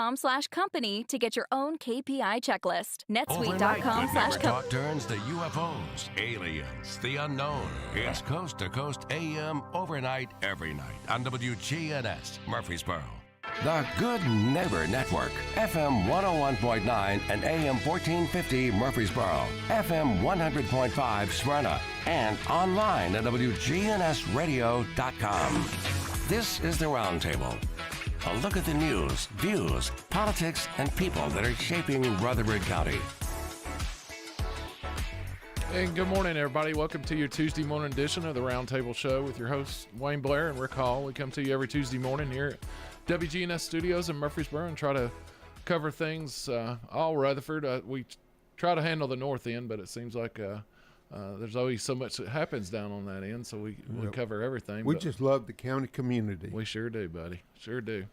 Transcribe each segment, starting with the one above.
netsuite.com/company to get your own KPI checklist. netsuite.com/company. Talk turns to UFOs, aliens, the unknown. It's Coast to Coast AM overnight every night on WGNS Murfreesboro. The Good Neighbor Network, FM 101.9 and AM 1450 Murfreesboro, FM 100.5 Smyrna, and online at WGNSradio.com. This is the Roundtable. A look at the news, views, politics, and people that are shaping Rutherford County. And good morning, everybody. Welcome to your Tuesday morning edition of the Roundtable Show with your hosts, Wayne Blair and Rick Hall. We come to you every Tuesday morning here at WGNS Studios in Murfreesboro and try to cover things all Rutherford. We try to handle the north end, but it seems like there's always so much that happens down on that end, so we cover everything. We just love the county community. We sure do, buddy. Sure do.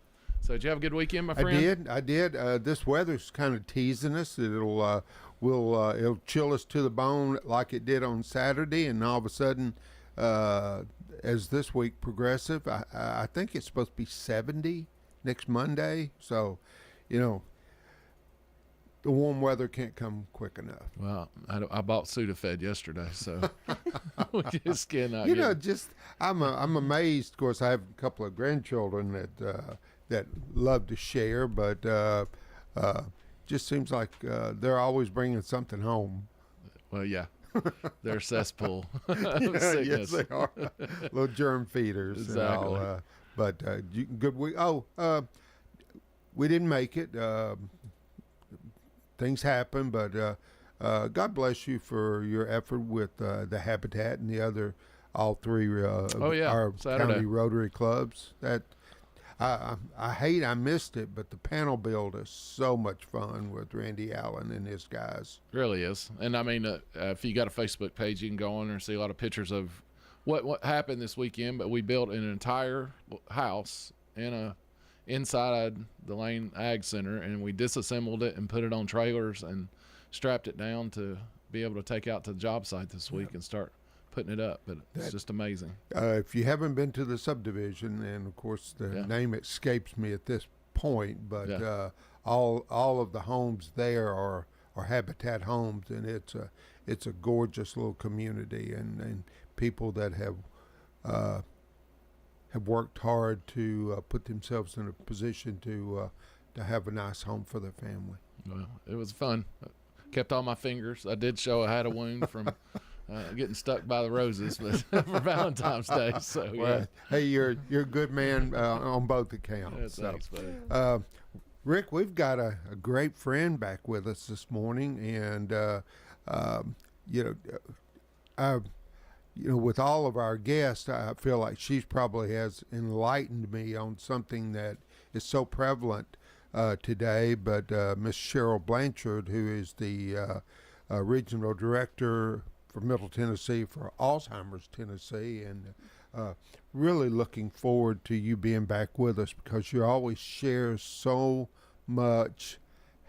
So did you have a good weekend, my friend? I did. This weather's kind of teasing us. It'll chill us to the bone like it did on Saturday, and all of a sudden, as this week progresses, I think it's supposed to be 70 next Monday. So, the warm weather can't come quick enough. Well, I bought Sudafed yesterday, so we just cannot. I'm amazed. Of course, I have a couple of grandchildren that love to share, but just seems like they're always bringing something home. Well, yeah. They're a cesspool. Yes, they are. Little germ feeders. Exactly. And all, but good week. We didn't make it. Things happen, but God bless you for your effort with the Habitat and all three our Saturday. county Rotary clubs. That I missed it, but the panel build is so much fun with Randy Allen and his guys. Really is. And I mean, if you got a Facebook page, you can go on there and see a lot of pictures of what happened this weekend. But we built an entire house inside the Lane Ag Center, and we disassembled it and put it on trailers and strapped it down to be able to take out to the job site this week and start putting it up. But it's just amazing. If you haven't been to the subdivision, and of course the name escapes me at this point, but all of the homes there are Habitat homes, and it's a gorgeous little community, and people that have worked hard to put themselves in a position to have a nice home for their family. Well, it was fun. Kept all my fingers. I did show I had a wound from getting stuck by the roses, but for Valentine's Day. So well, hey, you're a good man on both accounts. Yeah, thanks, buddy. Rick, we've got a great friend back with us this morning, and with all of our guests, I feel like she probably has enlightened me on something that is so prevalent today. But Miss Cheryl Blanchard, who is the regional director for Middle Tennessee for Alzheimer's Tennessee, and really looking forward to you being back with us, because you always share so much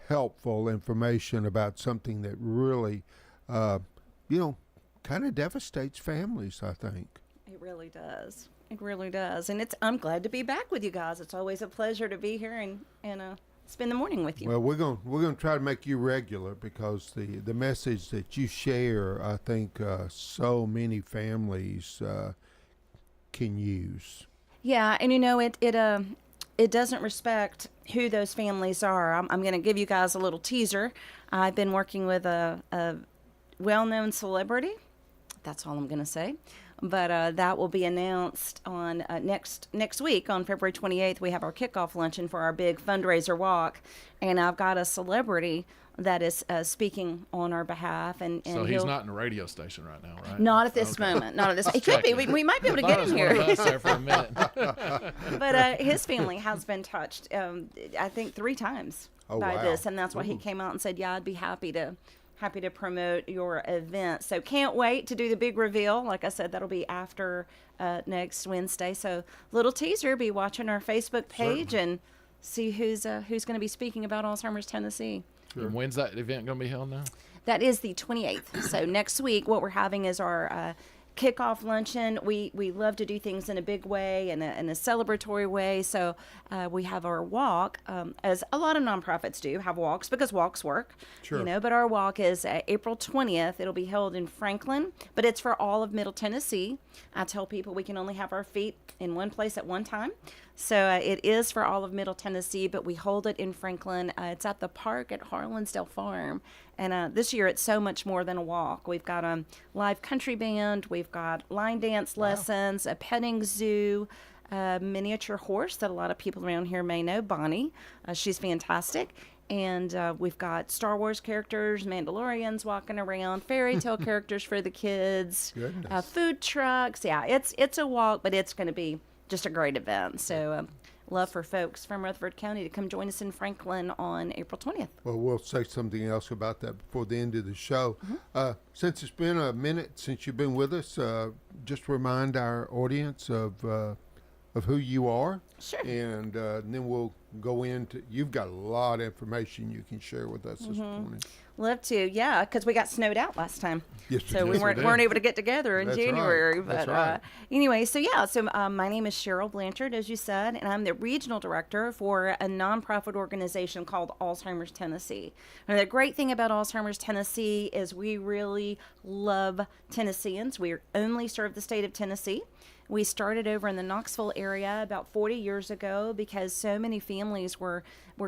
helpful information about something that really, kind of devastates families, I think. It really does. It really does. And I'm glad to be back with you guys. It's always a pleasure to be here and spend the morning with you. Well, we're going to try to make you regular, because the message that you share, I think so many families can use. Yeah, and it doesn't respect who those families are. I'm going to give you guys a little teaser. I've been working with a well-known celebrity. That's all I'm going to say. But that will be announced on next week on February 28th. We have our kickoff luncheon for our big fundraiser walk, and I've got a celebrity that is speaking on our behalf. And so he's not in a radio station right now, right? Not at this moment. Not at this. It could be. We might be able to get him here. There for a minute. But his family has been touched, I think, 3 times by this, and that's why he came out and said, "Yeah, I'd be happy to promote your event." So can't wait to do the big reveal. Like I said, that'll be after next Wednesday. So little teaser, be watching our Facebook page and see who's going to be speaking about Alzheimer's Tennessee. Sure. And when's that event going to be held now? That is the 28th. So next week, what we're having is our kickoff luncheon. We love to do things in a big way and in a celebratory way. So we have our walk, as a lot of nonprofits do, have walks because walks work. Sure. You know, but our walk is April 20th. It'll be held in Franklin, but it's for all of Middle Tennessee. I tell people we can only have our feet in one place at one time. So it is for all of Middle Tennessee, but we hold it in Franklin. It's at the park at Harlansdale Farm. And this year it's so much more than a walk. We've got a live country band. We've got line dance lessons, a petting zoo, a miniature horse that a lot of people around here may know, Bonnie. She's fantastic. And we've got Star Wars characters, Mandalorians walking around, fairy tale characters for the kids, food trucks. Yeah, it's a walk, but it's going to be just a great event. So love for folks from Rutherford County to come join us in Franklin on April 20th. Well, we'll say something else about that before the end of the show. Since it's been a minute since you've been with us, just remind our audience of who you are. Sure. And then we'll go into, you've got a lot of information you can share with us this morning. Love to, yeah, because we got snowed out last time. Yes, so we weren't able to get together in That's January. right. That's But right. Anyway, so my name is Cheryl Blanchard, as you said, and I'm the regional director for a nonprofit organization called Alzheimer's Tennessee. And the great thing about Alzheimer's Tennessee is we really love Tennesseans. We only serve the state of Tennessee. We started over in the Knoxville area about 40 years ago because so many families were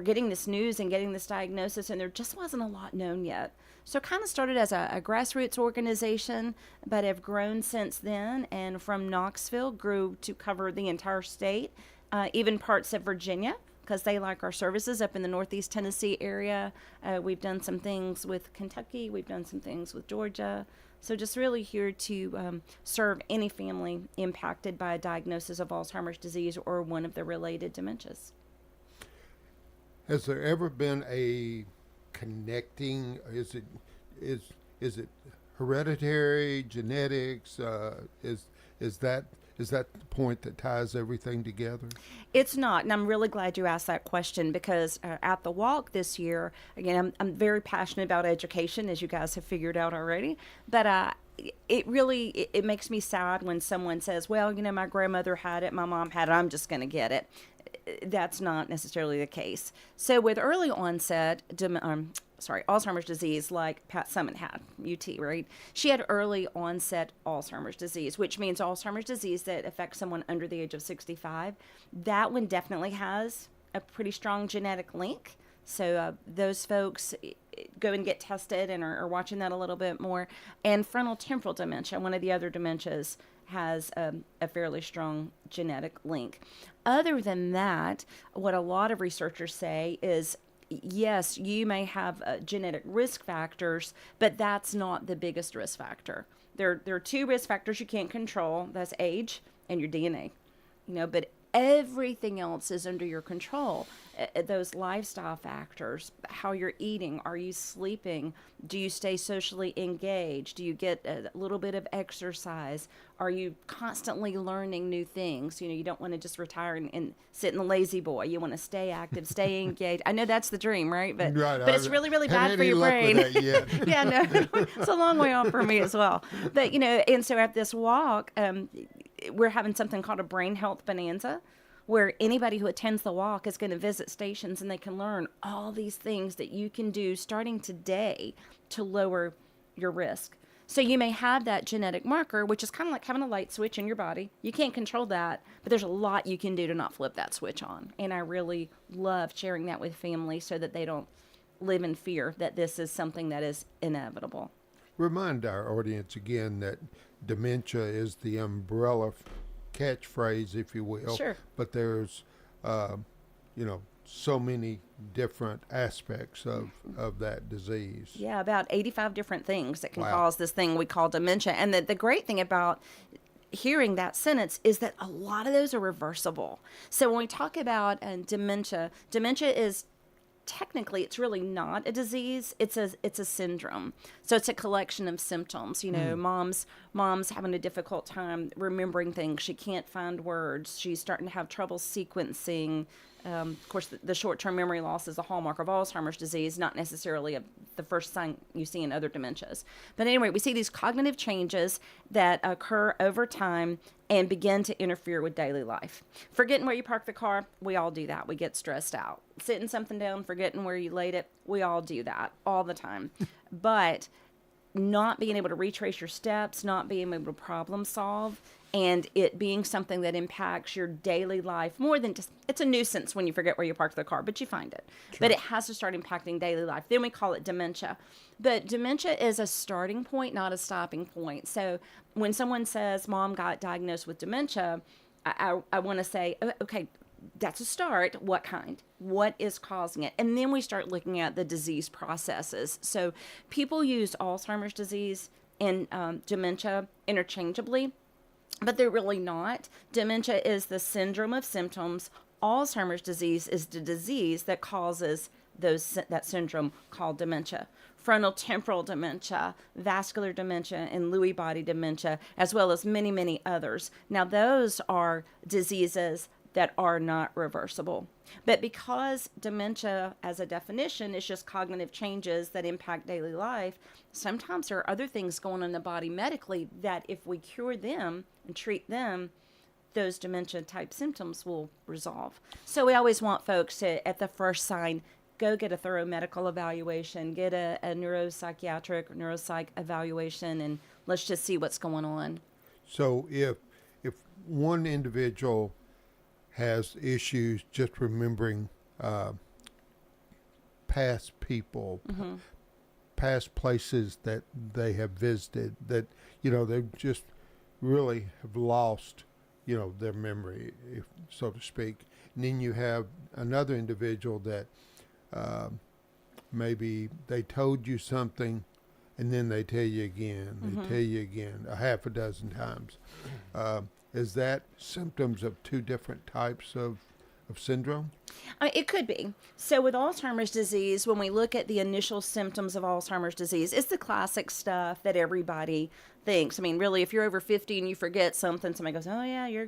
getting this news and getting this diagnosis, and there just wasn't a lot known yet. So it kind of started as a grassroots organization, but have grown since then, and from Knoxville grew to cover the entire state, even parts of Virginia, because they like our services up in the Northeast Tennessee area. We've done some things with Kentucky. We've done some things with Georgia. So just really here to serve any family impacted by a diagnosis of Alzheimer's disease or one of the related dementias. Has there ever been a connecting, is it hereditary, genetics, is that the point that ties everything together? It's not, and I'm really glad you asked that question because at the walk this year, again, I'm very passionate about education, as you guys have figured out already, but it makes me sad when someone says, well, my grandmother had it, my mom had it, I'm just going to get it. That's not necessarily the case. So with early onset, Alzheimer's disease, like Pat Summit had, UT, right? She had early onset Alzheimer's disease, which means Alzheimer's disease that affects someone under the age of 65. That one definitely has a pretty strong genetic link. So those folks go and get tested and are watching that a little bit more. And frontal temporal dementia, one of the other dementias, has a fairly strong genetic link. Other than that, what a lot of researchers say is, yes, you may have genetic risk factors, but that's not the biggest risk factor. There are two risk factors you can't control. That's age and your DNA. But everything else is under your control. Those lifestyle factors, how you're eating, are you sleeping, do you stay socially engaged, do you get a little bit of exercise, are you constantly learning new things? You don't want to just retire and sit in the lazy boy. You want to stay active, stay engaged. I know that's the dream, right? But it's really, really bad for your brain. Yeah, no, it's a long way off for me as well. But, and so at this walk, we're having something called a brain health bonanza, where anybody who attends the walk is going to visit stations and they can learn all these things that you can do starting today to lower your risk. So you may have that genetic marker, which is kind of like having a light switch in your body. You can't control that, but there's a lot you can do to not flip that switch on. And I really love sharing that with families so that they don't live in fear that this is something that is inevitable. Remind our audience again that dementia is the umbrella catchphrase, if you will. Sure. But there's, so many different aspects of that disease. Yeah, about 85 different things that can Wow. cause this thing we call dementia. And the great thing about hearing that sentence is that a lot of those are reversible. So when we talk about dementia is technically it's really not a disease. It's a syndrome. So it's a collection of symptoms. Mom's having a difficult time remembering things. She can't find words. She's starting to have trouble sequencing. Of course, the short-term memory loss is a hallmark of Alzheimer's disease, not necessarily the first sign you see in other dementias. But anyway, we see these cognitive changes that occur over time and begin to interfere with daily life. Forgetting where you park the car, we all do that. We get stressed out. Sitting something down, forgetting where you laid it, we all do that all the time. But not being able to retrace your steps, not being able to problem solve, and it being something that impacts your daily life more than just, it's a nuisance when you forget where you parked the car, but you find it. Sure. But it has to start impacting daily life. Then we call it dementia. But dementia is a starting point, not a stopping point. So when someone says, Mom got diagnosed with dementia, I want to say, okay, that's a start. What kind? What is causing it? And then we start looking at the disease processes. So people use Alzheimer's disease and dementia interchangeably, but they're really not. Dementia is the syndrome of symptoms. Alzheimer's disease is the disease that causes that syndrome called dementia. Frontotemporal dementia, vascular dementia, and Lewy body dementia, as well as many, many others. Now, those are diseases that are not reversible. But because dementia, as a definition, is just cognitive changes that impact daily life, sometimes there are other things going on in the body medically that if we cure them and treat them, those dementia-type symptoms will resolve. So we always want folks to, at the first sign, go get a thorough medical evaluation, get a neuropsychiatric or neuropsych evaluation, and let's just see what's going on. So if one individual has issues just remembering past people, past places that they have visited, that, they just really have lost, their memory, so to speak. And then you have another individual that maybe they told you something and then they tell you again, they tell you again a half a dozen times. Is that symptoms of two different types of syndrome? It could be. So with Alzheimer's disease, when we look at the initial symptoms of Alzheimer's disease, it's the classic stuff that everybody thinks. I mean, really, if you're over 50 and you forget something, somebody goes, "Oh yeah, you're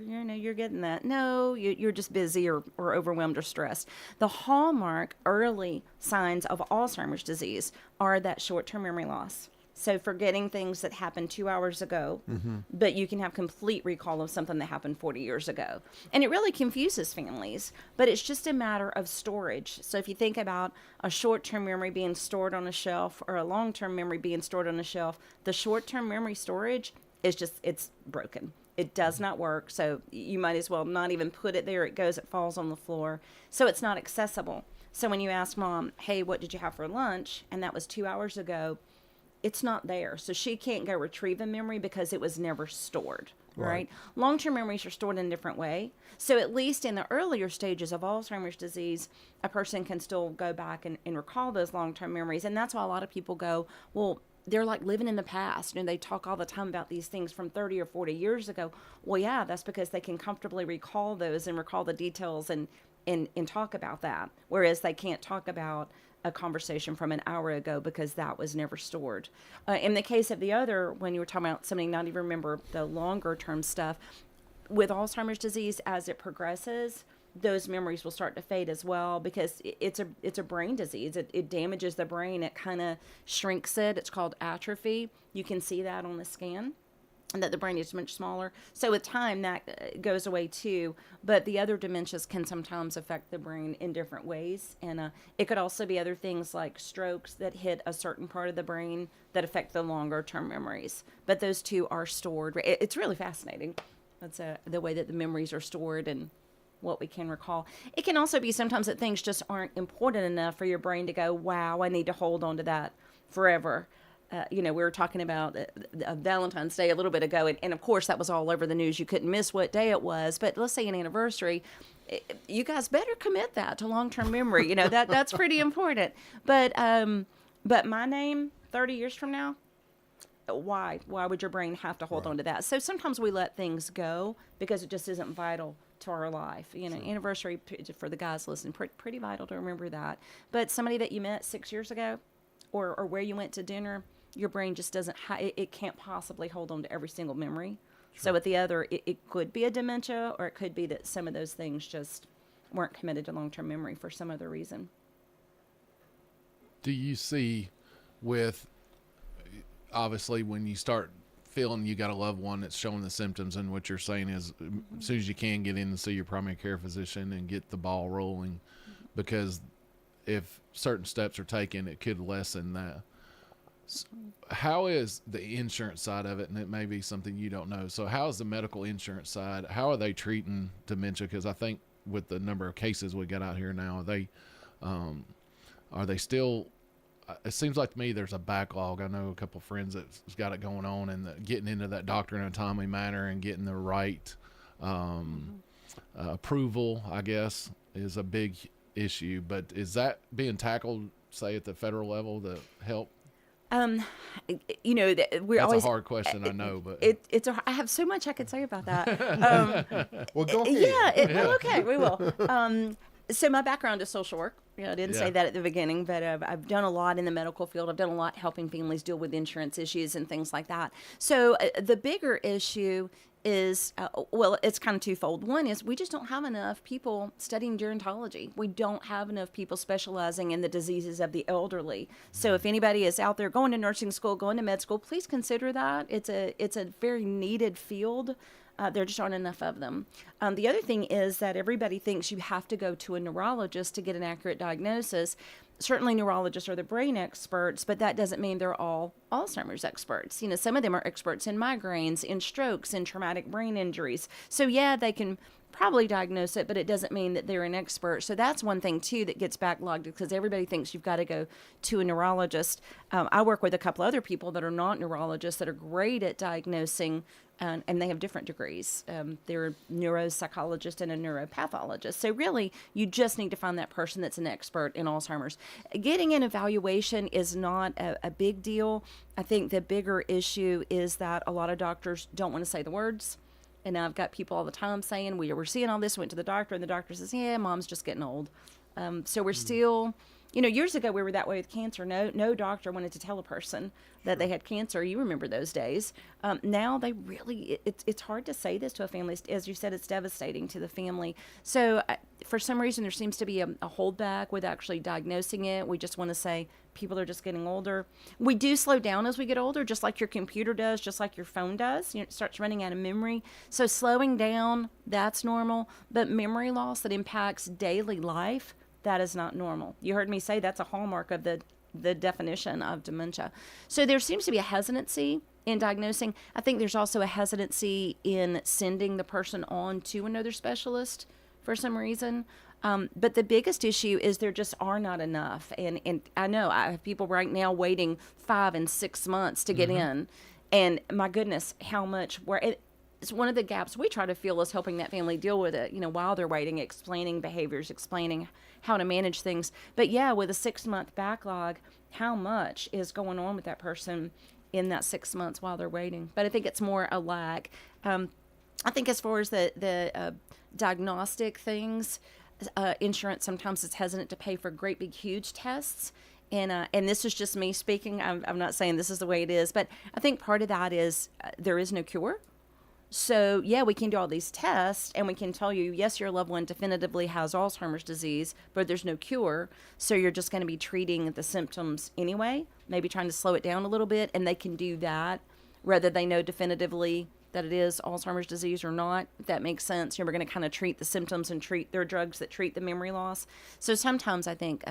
getting that." No, you're just busy or overwhelmed or stressed. The hallmark early signs of Alzheimer's disease are that short-term memory loss. So forgetting things that happened 2 hours ago, but you can have complete recall of something that happened 40 years ago. And it really confuses families, but it's just a matter of storage. So if you think about a short-term memory being stored on a shelf or a long-term memory being stored on a shelf, the short-term memory storage is it's broken. It does not work, so you might as well not even put it there. It falls on the floor. So it's not accessible. So when you ask Mom, "Hey, what did you have for lunch?" and that was 2 hours ago, it's not there. So she can't go retrieve a memory because it was never stored, right? Long-term memories are stored in a different way. So at least in the earlier stages of Alzheimer's disease, a person can still go back and recall those long-term memories. And that's why a lot of people go, well, they're like living in the past. They talk all the time about these things from 30 or 40 years ago. Well, yeah, that's because they can comfortably recall those and recall the details and talk about that. Whereas they can't talk about a conversation from an hour ago because that was never stored. In the case of the other, when you were talking about somebody not even remember the longer term stuff, with Alzheimer's disease, as it progresses, those memories will start to fade as well because it's a brain disease. It damages the brain. It kind of shrinks it. It's called atrophy. You can see that on the scan, and that the brain is much smaller. So with time, that goes away too. But the other dementias can sometimes affect the brain in different ways. And it could also be other things like strokes that hit a certain part of the brain that affect the longer term memories. But those two are stored. It's really fascinating. That's the way that the memories are stored and what we can recall. It can also be sometimes that things just aren't important enough for your brain to go, wow, I need to hold on to that forever. We were talking about Valentine's Day a little bit ago, and of course that was all over the news. You couldn't miss what day it was, but let's say an anniversary, you guys better commit that to long-term memory. That's pretty important. But my name 30 years from now, why would your brain have to hold on to that? So sometimes we let things go because it just isn't vital to our life. Anniversary for the guys listening, pretty vital to remember that. But somebody that you met 6 years ago, or where you went to dinner, your brain just doesn't, it can't possibly hold on to every single memory. Sure. So with the other, it could be a dementia, or it could be that some of those things just weren't committed to long-term memory for some other reason. Do you see with, obviously, when you start feeling you got a loved one that's showing the symptoms, and what you're saying is as soon as you can, get in and see your primary care physician and get the ball rolling, because if certain steps are taken, it could lessen that. How is the insurance side of it? And it may be something you don't know. So how is the medical insurance side? How are they treating dementia? Because I think with the number of cases we got out here now, are they still, it seems like to me there's a backlog. I know a couple of friends that's got it going on, and getting into that doctor in a timely manner and getting the right approval, I guess, is a big issue. But is that being tackled, say, at the federal level to help? We're That's always a hard question, I know, but I have so much I could say about that. Well, go ahead. Okay, we will. So my background is social work. I didn't say that at the beginning, but I've done a lot in the medical field. I've done a lot helping families deal with insurance issues and things like that. So the bigger issue is, it's kind of twofold. One is we just don't have enough people studying gerontology. We don't have enough people specializing in the diseases of the elderly. So if anybody is out there going to nursing school, going to med school, please consider that. It's a very needed field. There just aren't enough of them. The other thing is that everybody thinks you have to go to a neurologist to get an accurate diagnosis. Certainly neurologists are the brain experts, but that doesn't mean they're all Alzheimer's experts. Some of them are experts in migraines, in strokes, in traumatic brain injuries. So yeah, they can probably diagnose it, but it doesn't mean that they're an expert. So that's one thing too that gets backlogged, because everybody thinks you've got to go to a neurologist. I work with a couple other people that are not neurologists that are great at diagnosing, and they have different degrees. They're a neuropsychologist and a neuropathologist. So really, you just need to find that person that's an expert in Alzheimer's. Getting an evaluation is not a big deal. I think the bigger issue is that a lot of doctors don't want to say the words. And I've got people all the time saying, we were seeing all this, went to the doctor, and the doctor says, yeah, mom's just getting old. So we're still, years ago we were that way with cancer. No doctor wanted to tell a person that they had cancer. You remember those days. Now they really, it's hard to say this to a family. As you said, it's devastating to the family. So for some reason, there seems to be a holdback with actually diagnosing it. We just want to say people are just getting older. We do slow down as we get older, just like your computer does, just like your phone does. It starts running out of memory. So slowing down, that's normal. But memory loss that impacts daily life, that is not normal. You heard me say that's a hallmark of the definition of dementia. So there seems to be a hesitancy in diagnosing. I think there's also a hesitancy in sending the person on to another specialist for some reason. But the biggest issue is there just are not enough. And I know I have people right now waiting 5 and 6 months to get in. And my goodness, how much it's one of the gaps we try to fill is helping that family deal with it, while they're waiting, explaining behaviors, explaining how to manage things. But yeah, with a 6-month backlog, how much is going on with that person in that 6 months while they're waiting? But I think it's more a lag. I think as far as the diagnostic things, insurance sometimes is hesitant to pay for great big huge tests, and this is just me speaking. I'm not saying this is the way it is, but I think part of that is there is no cure. So yeah, we can do all these tests and we can tell you, yes, your loved one definitively has Alzheimer's disease, but there's no cure. So you're just going to be treating the symptoms anyway, maybe trying to slow it down a little bit, and they can do that whether they know definitively that it is Alzheimer's disease or not, if that makes sense. We're going to kind of treat the symptoms and treat their drugs that treat the memory loss. So sometimes I think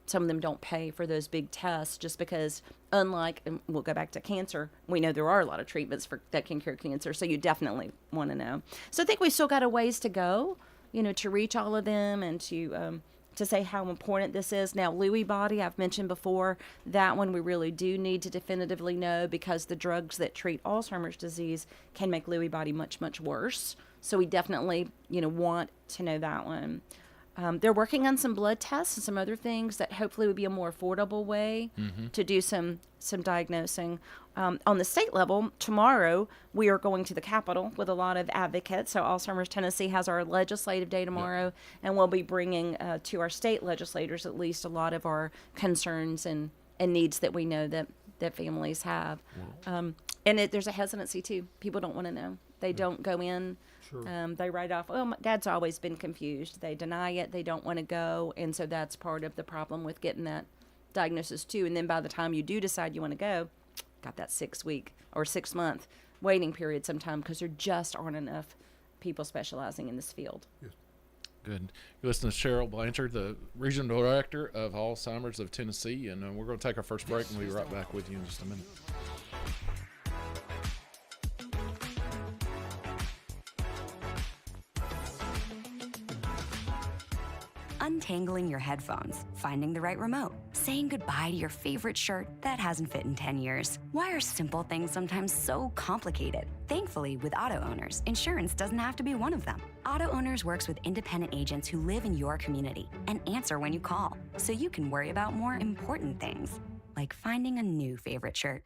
some of them don't pay for those big tests just because, unlike, and we'll go back to cancer, we know there are a lot of treatments that can cure cancer, so you definitely want to know. So I think we've still got a ways to go, to reach all of them and to say how important this is. Now, Lewy body, I've mentioned before, that one we really do need to definitively know, because the drugs that treat Alzheimer's disease can make Lewy body much, much worse. So we definitely, want to know that one. They're working on some blood tests and some other things that hopefully would be a more affordable way to do some diagnosing. On the state level, tomorrow we are going to the Capitol with a lot of advocates. So Alzheimer's Tennessee has our legislative day tomorrow, and we'll be bringing to our state legislators at least a lot of our concerns and needs that we know that families have. There's a hesitancy too. People don't want to know. They don't go in. Sure. They write off, oh, my dad's always been confused. They deny it. They don't want to go. And so that's part of the problem with getting that diagnosis too. And then by the time you do decide you want to go, got that 6-week or 6-month waiting period sometime because there just aren't enough people specializing in this field. Yes. Good. You listen to Cheryl Blanchard, the Regional Director of Alzheimer's of Tennessee, and we're going to take our first break, and we'll be right back with you in just a minute. Untangling your headphones, finding the right remote, saying goodbye to your favorite shirt that hasn't fit in 10 years. Why are simple things sometimes so complicated? Thankfully, with auto owners, insurance doesn't have to be one of them. Auto Owners works with independent agents who live in your community and answer when you call, so you can worry about more important things, like finding a new favorite shirt.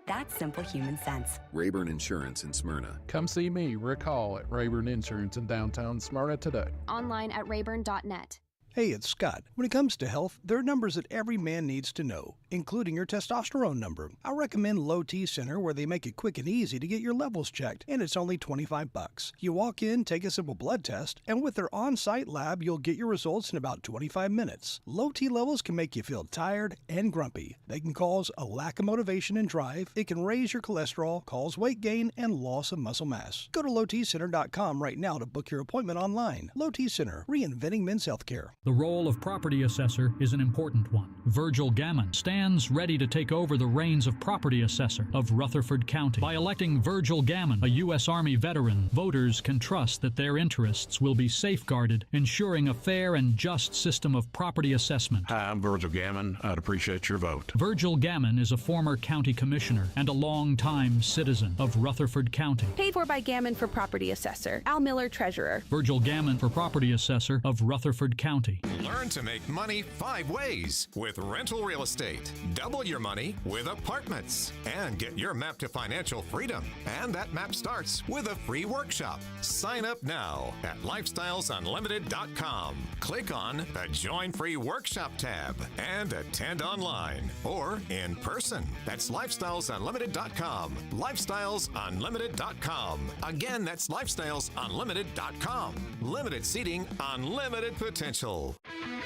That's simple human sense. Rayburn Insurance in Smyrna. Come see me, Rick Hall, at Rayburn Insurance in downtown Smyrna today. Online at rayburn.net. Hey, it's Scott. When it comes to health, there are numbers that every man needs to know, including your testosterone number. I recommend Low T Center, where they make it quick and easy to get your levels checked, and it's only $25. You walk in, take a simple blood test, and with their on-site lab, you'll get your results in about 25 minutes. Low T levels can make you feel tired and grumpy. They can cause a lack of motivation and drive. It can raise your cholesterol, cause weight gain, and loss of muscle mass. Go to lowtcenter.com right now to book your appointment online. Low T Center, reinventing men's healthcare. The role of property assessor is an important one. Virgil Gammon stands ready to take over the reins of property assessor of Rutherford County. By electing Virgil Gammon, a U.S. Army veteran, voters can trust that their interests will be safeguarded, ensuring a fair and just system of property assessment. Hi, I'm Virgil Gammon. I'd appreciate your vote. Virgil Gammon is a former county commissioner and a longtime citizen of Rutherford County. Paid for by Gammon for property assessor. Al Miller, treasurer. Virgil Gammon for property assessor of Rutherford County. Learn to make money 5 ways with rental real estate. Double your money with apartments and get your map to financial freedom. And that map starts with a free workshop. Sign up now at lifestylesunlimited.com. Click on the Join Free Workshop tab and attend online or in person. That's lifestylesunlimited.com. Lifestylesunlimited.com. Again, that's lifestylesunlimited.com. Limited seating, unlimited potential.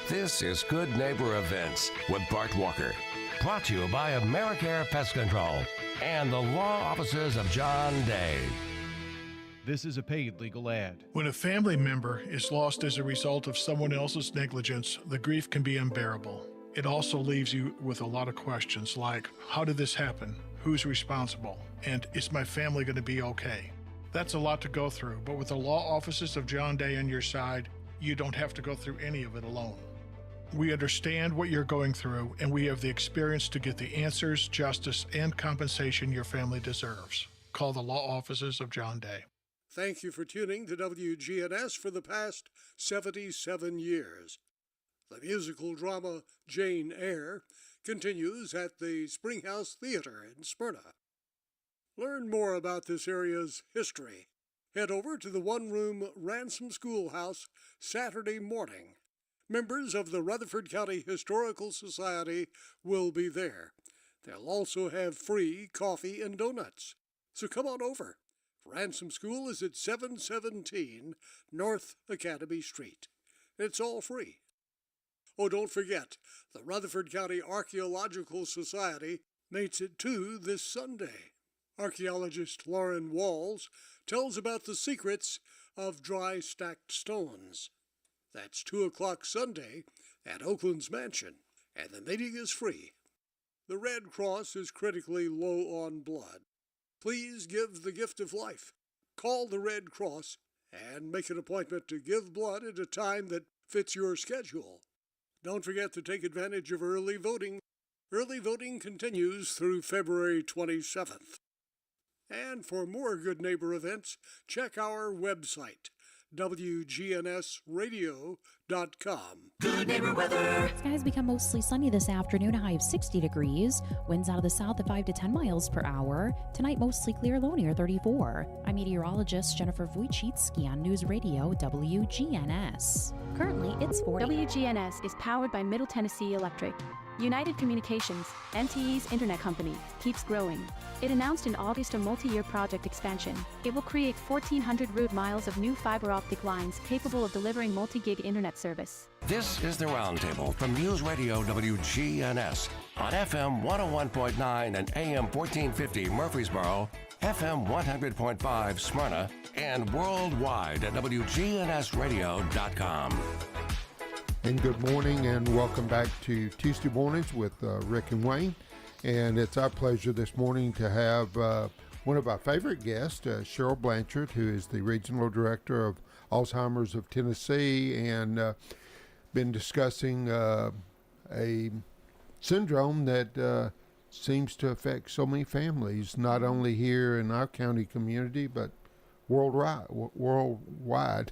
This is Good Neighbor Events with Bart Walker. Brought to you by AmeriCare Pest Control and the law offices of John Day. This is a paid legal ad. When a family member is lost as a result of someone else's negligence, the grief can be unbearable. It also leaves you with a lot of questions like, how did this happen? Who's responsible? And is my family going to be okay? That's a lot to go through, but with the law offices of John Day on your side, you don't have to go through any of it alone. We understand what you're going through, and we have the experience to get the answers, justice, and compensation your family deserves. Call the law offices of John Day. Thank you for tuning to WGNS for the past 77 years. The musical drama Jane Eyre continues at the Springhouse Theater in Smyrna. Learn more about this area's history. Head over to the one-room Ransom Schoolhouse Saturday morning. Members of the Rutherford County Historical Society will be there. They'll also have free coffee and donuts. So come on over. Ransom School is at 717 North Academy Street. It's all free. Oh, don't forget, the Rutherford County Archaeological Society meets at 2 this Sunday. Archaeologist Lauren Walls tells about the secrets of dry stacked stones. That's 2 o'clock Sunday at Oakland's Mansion, and the meeting is free. The Red Cross is critically low on blood. Please give the gift of life. Call the Red Cross and make an appointment to give blood at a time that fits your schedule. Don't forget to take advantage of early voting. Early voting continues through February 27th. And for more Good Neighbor events, check our website, WGNSradio.com. Good neighbor weather. Skies become mostly sunny this afternoon, a high of 60 degrees. Winds out of the south at 5 to 10 miles per hour. Tonight, mostly clear, low near 34. I'm meteorologist Jennifer Wojcicki on News Radio WGNS. Currently, it's 40. WGNS is powered by Middle Tennessee Electric. United Communications, NTE's internet company, keeps growing. It announced in August a multi-year project expansion. It will create 1,400 route miles of new fiber optic lines capable of delivering multi-gig internet service. This is the Roundtable from News Radio WGNS on FM 101.9 and AM 1450 Murfreesboro, FM 100.5 Smyrna, and worldwide at WGNSradio.com. And good morning and welcome back to Tuesday Mornings with Rick and Wayne. And it's our pleasure this morning to have one of our favorite guests, Cheryl Blanchard, who is the Regional Director of Alzheimer's of Tennessee, and been discussing a syndrome that seems to affect so many families, not only here in our county community, but worldwide.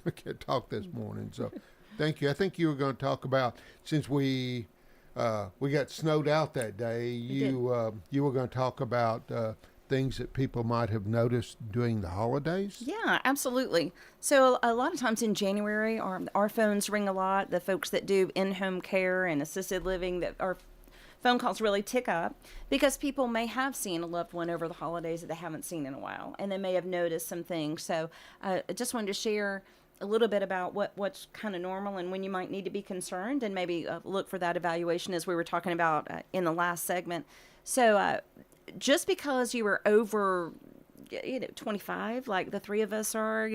I can't talk this morning, so thank you. I think you were going to talk about, since we got snowed out that day, you were going to talk about things that people might have noticed during the holidays? Yeah, absolutely. So a lot of times in January, our phones ring a lot. The folks that do in-home care and assisted living, that our phone calls really tick up because people may have seen a loved one over the holidays that they haven't seen in a while, and they may have noticed some things. So I just wanted to share a little bit about what's kind of normal and when you might need to be concerned, and maybe look for that evaluation as we were talking about in the last segment. So just because you were over 25, like the three of us are,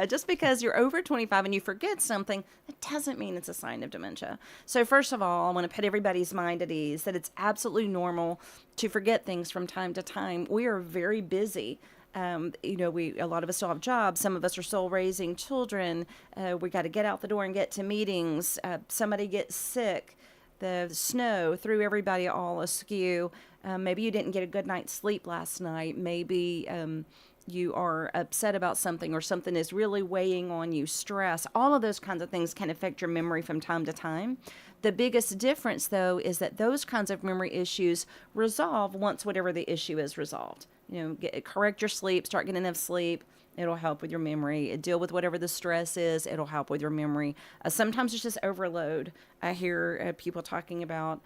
just because you're over 25 and you forget something, that doesn't mean it's a sign of dementia. So first of all, I want to put everybody's mind at ease that it's absolutely normal to forget things from time to time. We are very busy. A lot of us still have jobs. Some of us are still raising children. We got to get out the door and get to meetings. Somebody gets sick. The snow threw everybody all askew. Maybe you didn't get a good night's sleep last night. Maybe you are upset about something, or something is really weighing on you, stress. All of those kinds of things can affect your memory from time to time. The biggest difference, though, is that those kinds of memory issues resolve once whatever the issue is resolved. Correct your sleep, start getting enough sleep. It'll help with your memory. Deal with whatever the stress is. It'll help with your memory. Sometimes it's just overload. I hear people talking about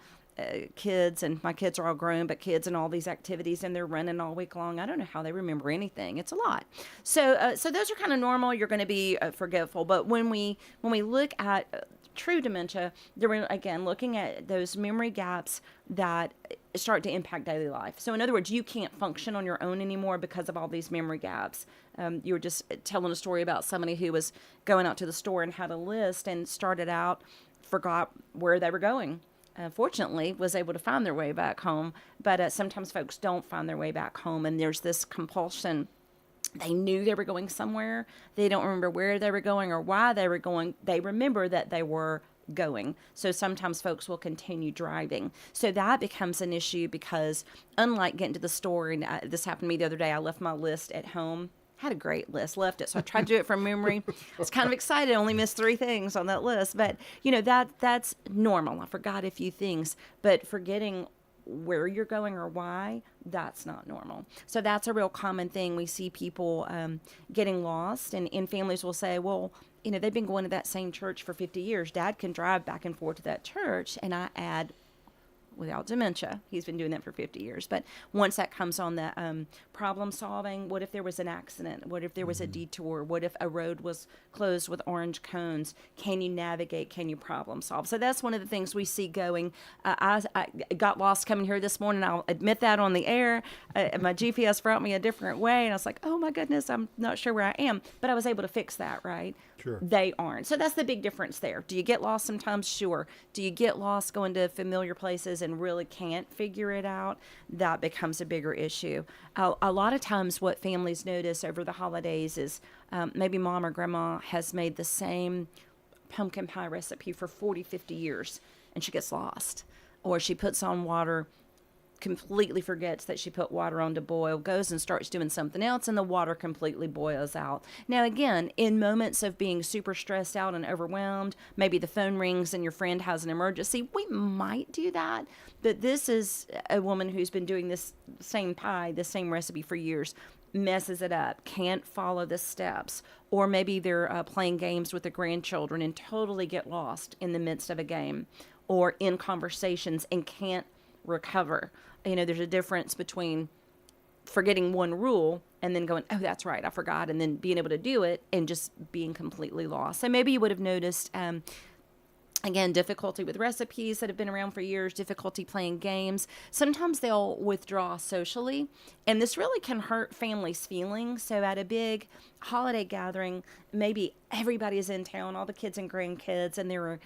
kids, and my kids are all grown, but kids and all these activities, and they're running all week long. I don't know how they remember anything. It's a lot. So those are kind of normal. You're going to be forgetful. But when we look at true dementia, we're again looking at those memory gaps that start to impact daily life. So in other words, you can't function on your own anymore because of all these memory gaps. You were just telling a story about somebody who was going out to the store and had a list and started out, forgot where they were going. Fortunately, was able to find their way back home. But sometimes folks don't find their way back home, and there's this compulsion. They knew they were going somewhere. They don't remember where they were going or why they were going. They remember that they were going. So sometimes folks will continue driving. So that becomes an issue because, unlike getting to the store, and this happened to me the other day, I left my list at home. Had a great list, left it. So I tried to do it from memory. I was kind of excited. Only missed 3 things on that list. But, that's normal. I forgot a few things. But forgetting where you're going or why, that's not normal. So that's a real common thing. We see people getting lost, and families will say, well, they've been going to that same church for 50 years. Dad can drive back and forth to that church, and I add, without dementia. He's been doing that for 50 years. But once that comes on the problem solving, what if there was an accident? What if there was a detour? What if a road was closed with orange cones? Can you navigate? Can you problem solve? So that's one of the things we see going. I got lost coming here this morning. I'll admit that on the air. My GPS brought me a different way, and I was like, oh my goodness, I'm not sure where I am. But I was able to fix that, right? Sure. They aren't. So that's the big difference there. Do you get lost sometimes? Sure. Do you get lost going to familiar places and really can't figure it out? That becomes a bigger issue. A lot of times what families notice over the holidays is maybe mom or grandma has made the same pumpkin pie recipe for 40, 50 years, and she gets lost. Or she puts on water completely forgets that she put water on to boil, goes and starts doing something else, and the water completely boils out. Now, again, in moments of being super stressed out and overwhelmed, maybe the phone rings and your friend has an emergency, we might do that. But this is a woman who's been doing this same pie, this same recipe for years, messes it up, can't follow the steps, or maybe they're playing games with the grandchildren and totally get lost in the midst of a game, or in conversations and can't recover. There's a difference between forgetting one rule and then going, oh, that's right, I forgot, and then being able to do it and just being completely lost. So maybe you would have noticed, again, difficulty with recipes that have been around for years, difficulty playing games. Sometimes they'll withdraw socially, and this really can hurt families' feelings. So at a big holiday gathering, maybe everybody is in town, all the kids and grandkids, and there are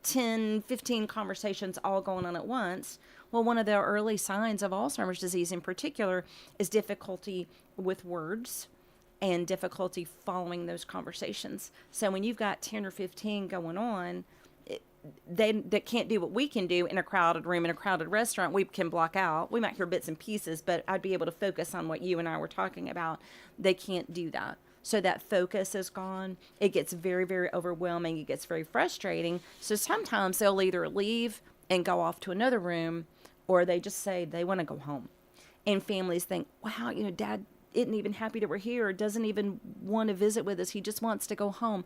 10, 15 conversations all going on at once. Well, one of the early signs of Alzheimer's disease in particular is difficulty with words and difficulty following those conversations. So when you've got 10 or 15 going on, they can't do what we can do in a crowded room, in a crowded restaurant. We can block out. We might hear bits and pieces, but I'd be able to focus on what you and I were talking about. They can't do that. So that focus is gone. It gets very, very overwhelming. It gets very frustrating. So sometimes they'll either leave and go off to another room, or they just say they want to go home. And families think, wow, Dad isn't even happy that we're here, or doesn't even want to visit with us. He just wants to go home.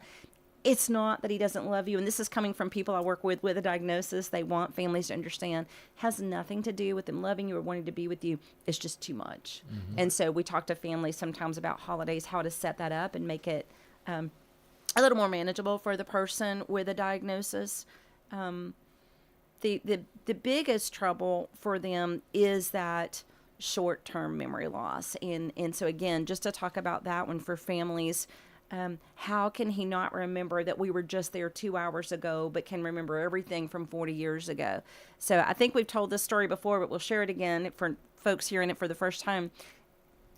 It's not that he doesn't love you. And this is coming from people I work with a diagnosis. They want families to understand. It has nothing to do with them loving you or wanting to be with you. It's just too much. Mm-hmm. And so we talk to families sometimes about holidays, how to set that up and make it a little more manageable for the person with a diagnosis. The biggest trouble for them is that short-term memory loss. And so again, just to talk about that one for families, how can he not remember that we were just there 2 hours ago, but can remember everything from 40 years ago? So I think we've told this story before, but we'll share it again for folks hearing it for the first time.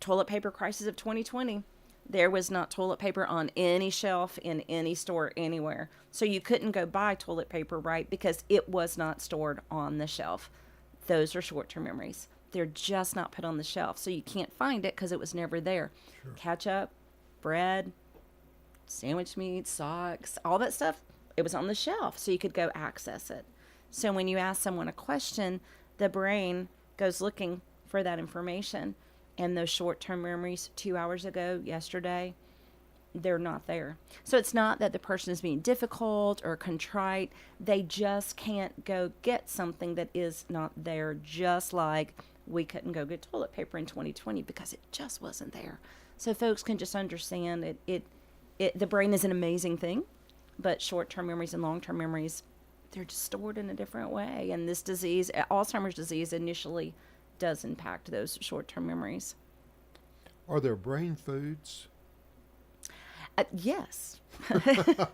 Toilet paper crisis of 2020. There was not toilet paper on any shelf in any store anywhere. So you couldn't go buy toilet paper, right? Because it was not stored on the shelf. Those are short-term memories. They're just not put on the shelf. So you can't find it because it was never there. Sure. Ketchup, bread, sandwich meat, socks, all that stuff, it was on the shelf. So you could go access it. So when you ask someone a question, the brain goes looking for that information. And those short-term memories 2 hours ago, yesterday, they're not there. So it's not that the person is being difficult or contrite. They just can't go get something that is not there, just like we couldn't go get toilet paper in 2020 because it just wasn't there. So folks can just understand the brain is an amazing thing, but short-term memories and long-term memories, they're just stored in a different way. And this disease, Alzheimer's disease, initially does impact those short-term memories. Are there brain foods? Yes. I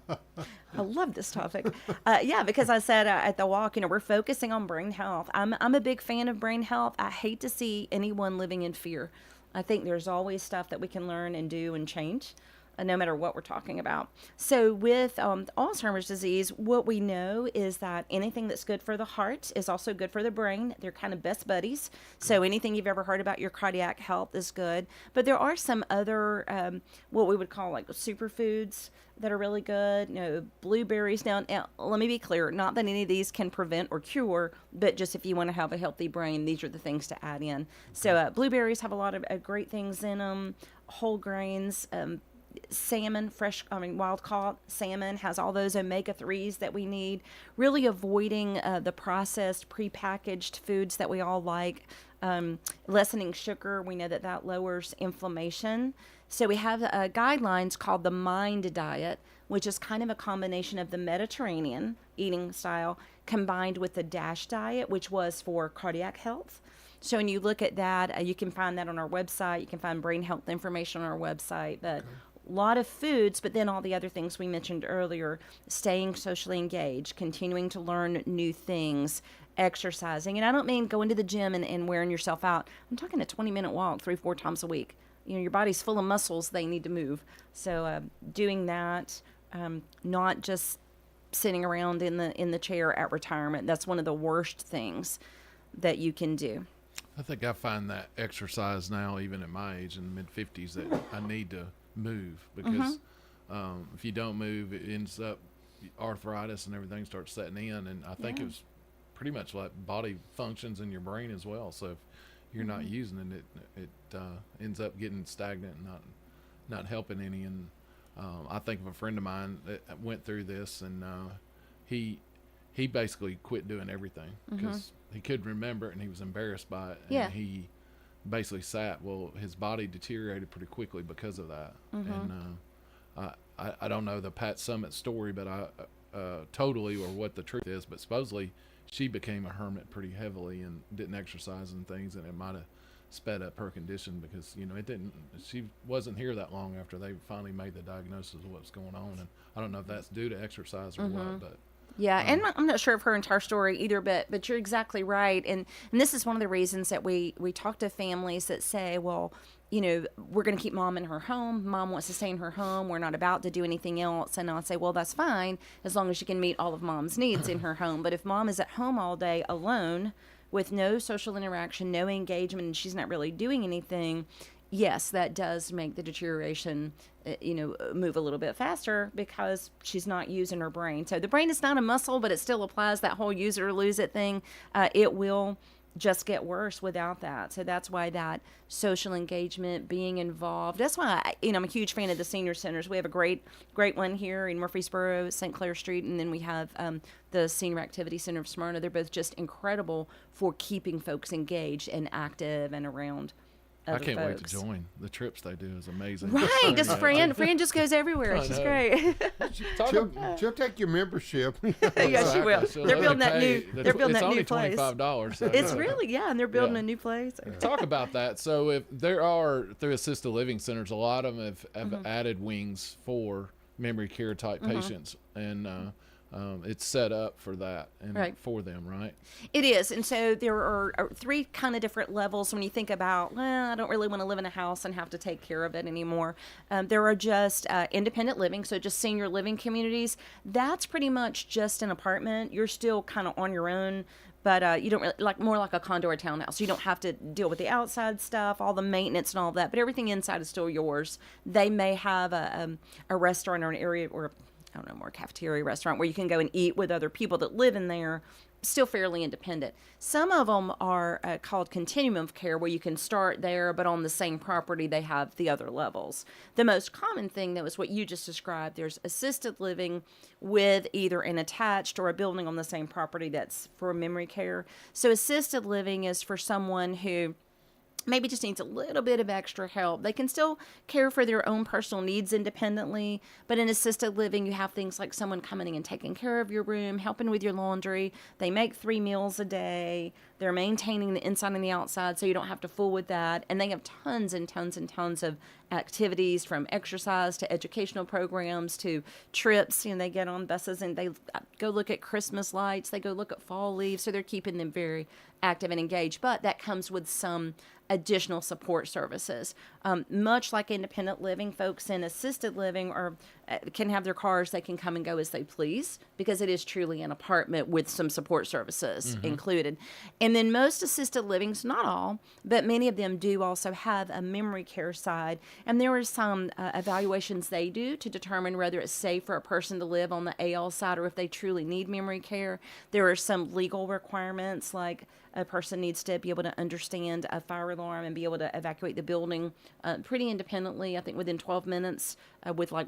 love this topic. Yeah, because I said at the walk, we're focusing on brain health. I'm a big fan of brain health. I hate to see anyone living in fear. I think there's always stuff that we can learn and do and change, no matter what we're talking about. So with Alzheimer's disease, what we know is that anything that's good for the heart is also good for the brain. They're kind of best buddies. So anything you've ever heard about your cardiac health is good. But there are some other, what we would call like superfoods that are really good. Blueberries. Now, let me be clear, not that any of these can prevent or cure, but just if you want to have a healthy brain, these are the things to add in. So blueberries have a lot of great things in them. Whole grains, salmon, wild caught salmon has all those omega-3s that we need. Really avoiding the processed, prepackaged foods that we all like. Lessening sugar, we know that lowers inflammation. So we have guidelines called the MIND diet, which is kind of a combination of the Mediterranean eating style combined with the DASH diet, which was for cardiac health. So when you look at that, you can find that on our website. You can find brain health information on our website. But a lot of foods, but then all the other things we mentioned earlier, staying socially engaged, continuing to learn new things, exercising. And I don't mean going to the gym and wearing yourself out. I'm talking a 20-minute walk 3-4 times a week. Your body's full of muscles. They need to move. So doing that, not just sitting around in the chair at retirement. That's one of the worst things that you can do. I think I find that exercise now, even at my age in the mid-50s, that I need to move because if you don't move, it ends up arthritis and everything starts setting in. And I think it was pretty much like body functions in your brain as well. So if you're not using it, it ends up getting stagnant and not helping any. And I think of a friend of mine that went through this, and he basically quit doing everything because he couldn't remember it and he was embarrassed by it. And he basically sat. Well, his body deteriorated pretty quickly because of that. And I don't know the Pat Summitt story, but I totally, or what the truth is, but supposedly she became a hermit pretty heavily and didn't exercise and things, and it might have sped up her condition because, you know, she wasn't here that long after they finally made the diagnosis of what's going on. And I don't know if that's due to exercise or what, but and I'm not sure of her entire story either, but you're exactly right. And this is one of the reasons that we talk to families that say, well, you know, we're going to keep mom in her home. Mom wants to stay in her home. We're not about to do anything else. And I'll say, well, that's fine as long as you can meet all of mom's needs in her home. But if mom is at home all day alone with no social interaction, no engagement, and she's not really doing anything, yes, that does make the deterioration, move a little bit faster because she's not using her brain. So the brain is not a muscle, but it still applies that whole use it or lose it thing. It will just get worse without that. So that's why that social engagement, being involved, that's why I'm a huge fan of the senior centers. We have a great one here in Murfreesboro, St. Clair Street, and then we have the Senior Activity Center of Smyrna. They're both just incredible for keeping folks engaged and active and around other I can't folks. wait to join. The trips they do is amazing. Right, because Fran just goes everywhere. She's great. She'll take your membership. Yeah, she will. They're building that new. They're building that new place. It's only $25. So it's really, and they're building a new place. Talk about that. So if there are through assisted living centers, a lot of them have added wings for memory care type patients, and it's set up for that and for them, right? It is. And so there are three kind of different levels when you think about, well, I don't really want to live in a house and have to take care of it anymore. There are just independent living, so just senior living communities. That's pretty much just an apartment. You're still kind of on your own, but you don't really, more like a condo or townhouse. You don't have to deal with the outside stuff, all the maintenance and all that, but everything inside is still yours. They may have a restaurant or an area or I don't know, more cafeteria restaurant where you can go and eat with other people that live in there, still fairly independent. Some of them are called continuum of care, where you can start there, but on the same property they have the other levels. The most common thing that was what you just described, there's assisted living with either an attached or a building on the same property that's for memory care. So assisted living is for someone who maybe just needs a little bit of extra help. They can still care for their own personal needs independently, but in assisted living, you have things like someone coming in and taking care of your room, helping with your laundry. They make 3 meals a day. They're maintaining the inside and the outside, so you don't have to fool with that. And they have tons and tons and tons of activities, from exercise to educational programs to trips. They get on buses and they go look at Christmas lights. They go look at fall leaves. So they're keeping them very active and engaged. But that comes with some additional support services. Much like independent living, folks in assisted living can have their cars. They can come and go as they please because it is truly an apartment with some support services included. And then most assisted livings, not all, but many of them do also have a memory care side. And there are some evaluations they do to determine whether it's safe for a person to live on the AL side or if they truly need memory care. There are some legal requirements, like a person needs to be able to understand a fire alarm and be able to evacuate the building pretty independently. I think within 12 minutes with I